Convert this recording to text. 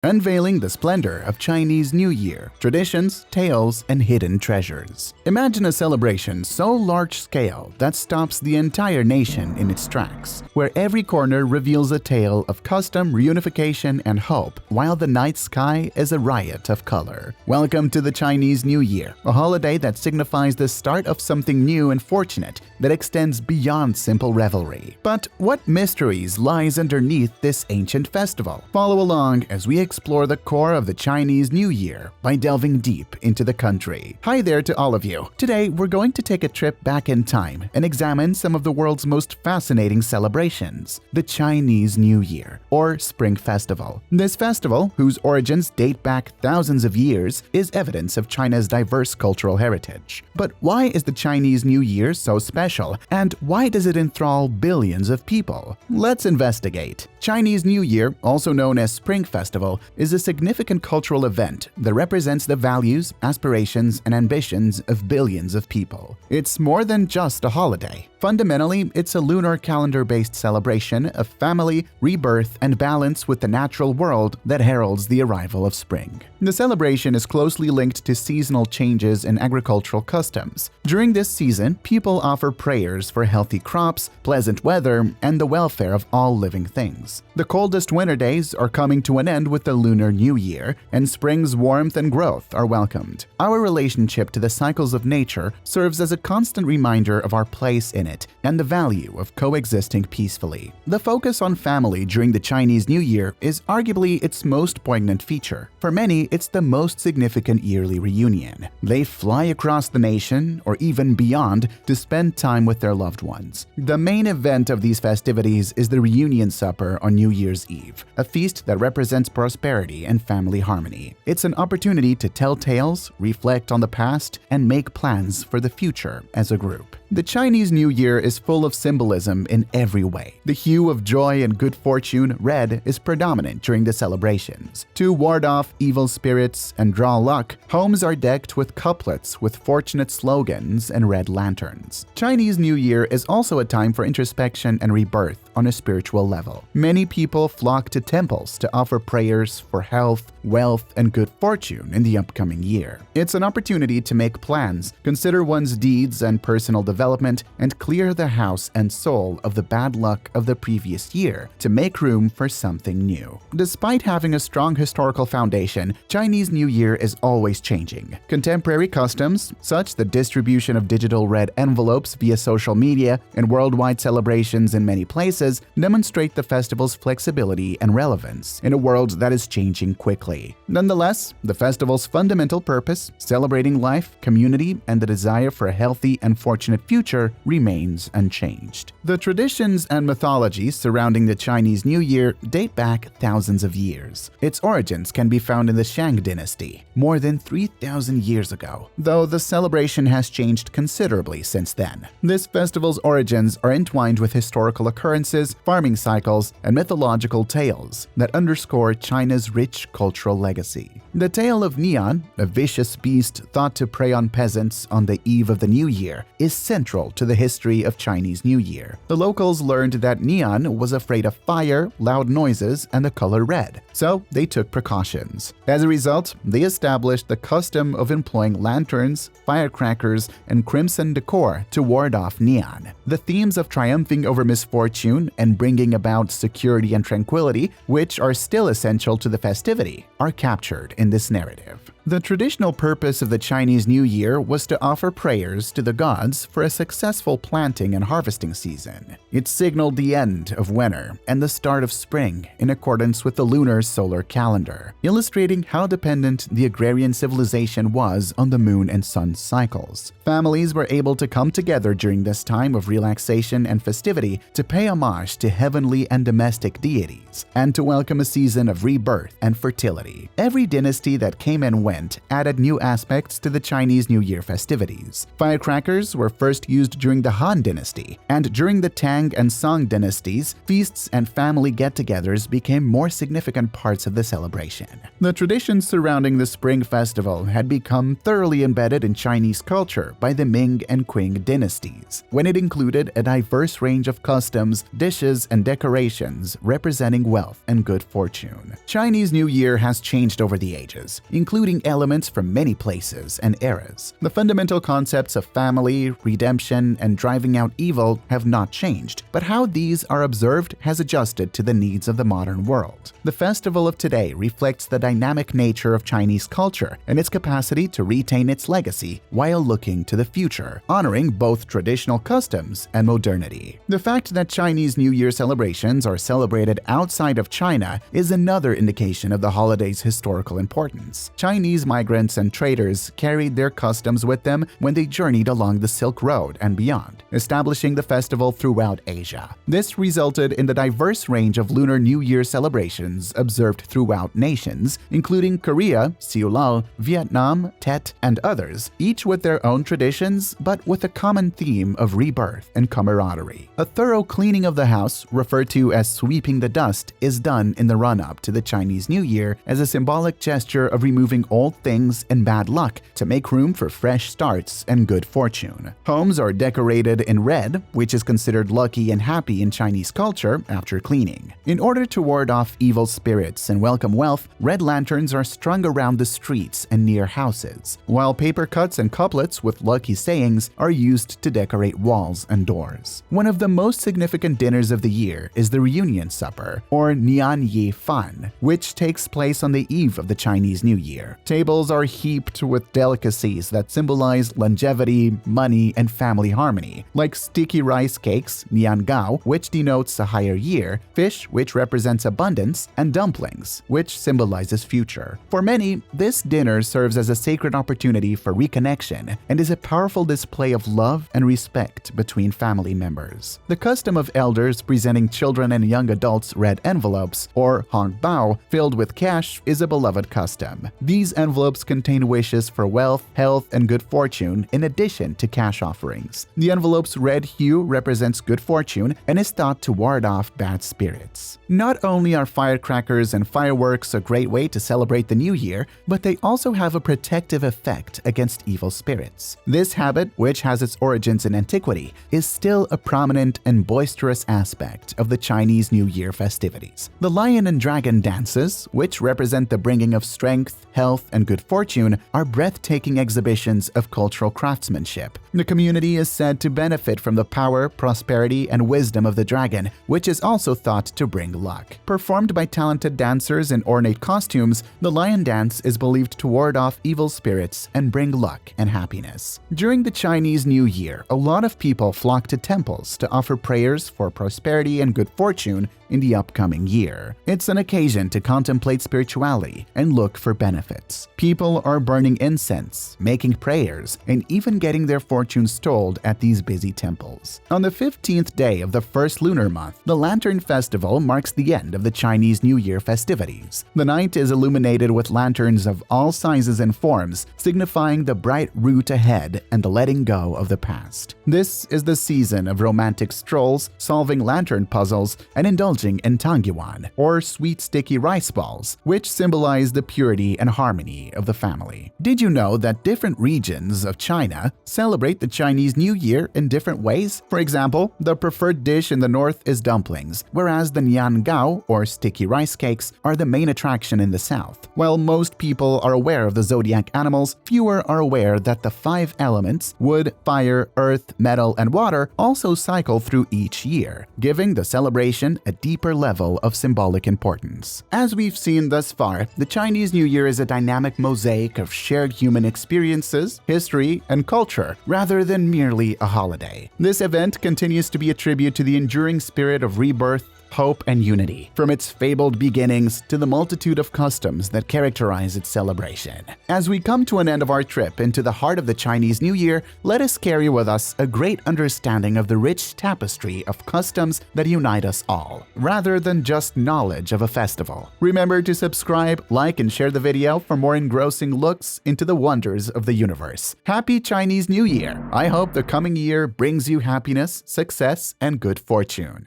unveiling the splendor of Chinese New Year, traditions, tales, and hidden treasures. Imagine a celebration so large-scale that stops the entire nation in its tracks, where every corner reveals a tale of custom, reunification, and hope, while the night sky is a riot of color. Welcome to the Chinese New Year, a holiday that signifies the start of something new and fortunate that extends beyond simple revelry. But what mysteries lies underneath this ancient festival? Follow along as we explore the core of the Chinese New Year by delving deep into the country. Hi there to all of you. Today, we're going to take a trip back in time and examine some of the world's most fascinating celebrations, the Chinese New Year, or Spring Festival. This festival, whose origins date back thousands of years, is evidence of China's diverse cultural heritage. But why is the Chinese New Year so special, and why does it enthrall billions of people? Let's investigate. Chinese New Year, also known as Spring Festival, is a significant cultural event that represents the values, aspirations, and ambitions of billions of people. It's more than just a holiday. Fundamentally, it's a lunar calendar-based celebration of family, rebirth, and balance with the natural world that heralds the arrival of spring. The celebration is closely linked to seasonal changes in agricultural customs. During this season, people offer prayers for healthy crops, pleasant weather, and the welfare of all living things. The coldest winter days are coming to an end with the Lunar New Year, and spring's warmth and growth are welcomed. Our relationship to the cycles of nature serves as a constant reminder of our place in it and the value of coexisting peacefully. The focus on family during the Chinese New Year is arguably its most poignant feature. For many, it's the most significant yearly reunion. They fly across the nation, or even beyond, to spend time with their loved ones. The main event of these festivities is the reunion supper on New Year's Eve, a feast that represents prosperity and family harmony. It's an opportunity to tell tales, reflect on the past, and make plans for the future as a group. The Chinese New Year is full of symbolism in every way. The hue of joy and good fortune, red, is predominant during the celebrations. To ward off evil spirits and draw luck, homes are decked with couplets with fortunate slogans and red lanterns. Chinese New Year is also a time for introspection and rebirth on a spiritual level. Many people flock to temples to offer prayers for health, wealth, and good fortune in the upcoming year. It's an opportunity to make plans, consider one's deeds and personal development, and clear the house and soul of the bad luck of the previous year to make room for something new. Despite having a strong historical foundation, Chinese New Year is always changing. Contemporary customs, such the distribution of digital red envelopes via social media and worldwide celebrations in many places, demonstrate the festival's flexibility and relevance in a world that is changing quickly. Nonetheless, the festival's fundamental purpose, celebrating life, community, and the desire for a healthy and fortunate future, remains unchanged. The traditions and mythologies surrounding the Chinese New Year date back thousands of years. Its origins can be found in the Shang dynasty, more than 3,000 years ago, though the celebration has changed considerably since then. This festival's origins are entwined with historical occurrences, farming cycles, and mythological tales that underscore China's rich cultural legacy. The tale of Nian, a vicious beast thought to prey on peasants on the eve of the New Year, is central to the history of Chinese New Year. The locals learned that Nian was afraid of fire, loud noises, and the color red, so they took precautions. As a result, they established the custom of employing lanterns, firecrackers, and crimson decor to ward off Nian. The themes of triumphing over misfortune and bringing about security and tranquility, which are still essential to the festivity, are captured in this narrative. The traditional purpose of the Chinese New Year was to offer prayers to the gods for a successful planting and harvesting season. It signaled the end of winter and the start of spring in accordance with the lunar solar calendar, illustrating how dependent the agrarian civilization was on the moon and sun cycles. Families were able to come together during this time of relaxation and festivity to pay homage to heavenly and domestic deities and to welcome a season of rebirth and fertility. Every dynasty dynasty that came and went added new aspects to the Chinese New Year festivities. Firecrackers were first used during the Han Dynasty, and during the Tang and Song dynasties, feasts and family get-togethers became more significant parts of the celebration. The traditions surrounding the Spring Festival had become thoroughly embedded in Chinese culture by the Ming and Qing dynasties, when it included a diverse range of customs, dishes, and decorations representing wealth and good fortune. Chinese New Year has changed over the ages, including elements from many places and eras. The fundamental concepts of family, redemption, and driving out evil have not changed, but how these are observed has adjusted to the needs of the modern world. The festival of today reflects the dynamic nature of Chinese culture and its capacity to retain its legacy while looking to the future, honoring both traditional customs and modernity. The fact that Chinese New Year celebrations are celebrated outside of China is another indication of the holiday's historical importance. Chinese migrants and traders carried their customs with them when they journeyed along the Silk Road and beyond, establishing the festival throughout Asia. This resulted in the diverse range of Lunar New Year celebrations observed throughout nations, including Korea, Seollal, Vietnam, Tet, and others, each with their own traditions but with a common theme of rebirth and camaraderie. A thorough cleaning of the house, referred to as sweeping the dust, is done in the run-up to the Chinese New Year as a symbolic gesture of removing old things and bad luck to make room for fresh starts and good fortune. Homes are decorated in red, which is considered lucky and happy in Chinese culture after cleaning. In order to ward off evil spirits and welcome wealth, red lanterns are strung around the streets and near houses, while paper cuts and couplets with lucky sayings are used to decorate walls and doors. One of the most significant dinners of the year is the reunion supper, or Nian Yi Fan, which takes place on the eve of the Chinese New Year. Tables are heaped with delicacies that symbolize longevity, money, and family harmony, like sticky rice cakes, Nian Gao, which denotes a higher year, fish, which represents abundance, and dumplings, which symbolizes future. For many, this dinner serves as a sacred opportunity for reconnection and is a powerful display of love and respect between family members. The custom of elders presenting children and young adults red envelopes, or hongbao, filled with cash is a beloved custom. These envelopes contain wishes for wealth, health, and good fortune in addition to cash offerings. The envelope's red hue represents good fortune and is thought to ward off bad spirits. Not only are firecrackers and fireworks a great way to celebrate the new year, but they also have a protective effect against evil spirits. This habit, which has its origins in antiquity, is still a prominent and boisterous aspect of the Chinese New Year festivities. The lion and dragon dances, which represent the bringing of strength, health, and good fortune, are breathtaking exhibitions of cultural craftsmanship. The community is said to benefit from the power, prosperity, and wisdom of the dragon, which is also thought to bring luck. Performed by talented dancers in ornate costumes, the lion dance is believed to ward off evil spirits and bring luck and happiness. During the Chinese New Year, a lot of people flock to temples to offer prayers for prosperity and good fortune in the upcoming year. It's an occasion to contemplate spirituality and look for benefits. People are burning incense, making prayers, and even getting their fortunes told at these busy temples. On the 15th day of the first lunar month, the Lantern Festival marks the end of the Chinese New Year festivities. The night is illuminated with lanterns of all sizes and forms, signifying the bright route ahead and the letting go of the past. This is the season of romantic strolls, solving lantern puzzles, and indulging in tangyuan, or sweet sticky rice balls, which symbolize the purity and harmony of the family. Did you know that different regions of China celebrate the Chinese New Year in different ways? For example, the preferred dish in the north is dumplings, whereas the Nian Gao, or sticky rice cakes, are the main attraction in the south. While most people are aware of the zodiac animals, fewer are aware that the 5 elements, wood, fire, earth, metal, and water, also cycle through each year, giving the celebration a deeper level of symbolic importance. As we've seen thus far, the Chinese New Year is a dynamic mosaic of shared human experiences, history, and culture, rather than merely a holiday. This event continues to be a tribute to the enduring spirit of rebirth, hope, and unity, from its fabled beginnings to the multitude of customs that characterize its celebration. As we come to an end of our trip into the heart of the Chinese New Year, let us carry with us a great understanding of the rich tapestry of customs that unite us all, rather than just knowledge of a festival. Remember to subscribe, like, and share the video for more engrossing looks into the wonders of the universe. Happy Chinese New Year! I hope the coming year brings you happiness, success, and good fortune.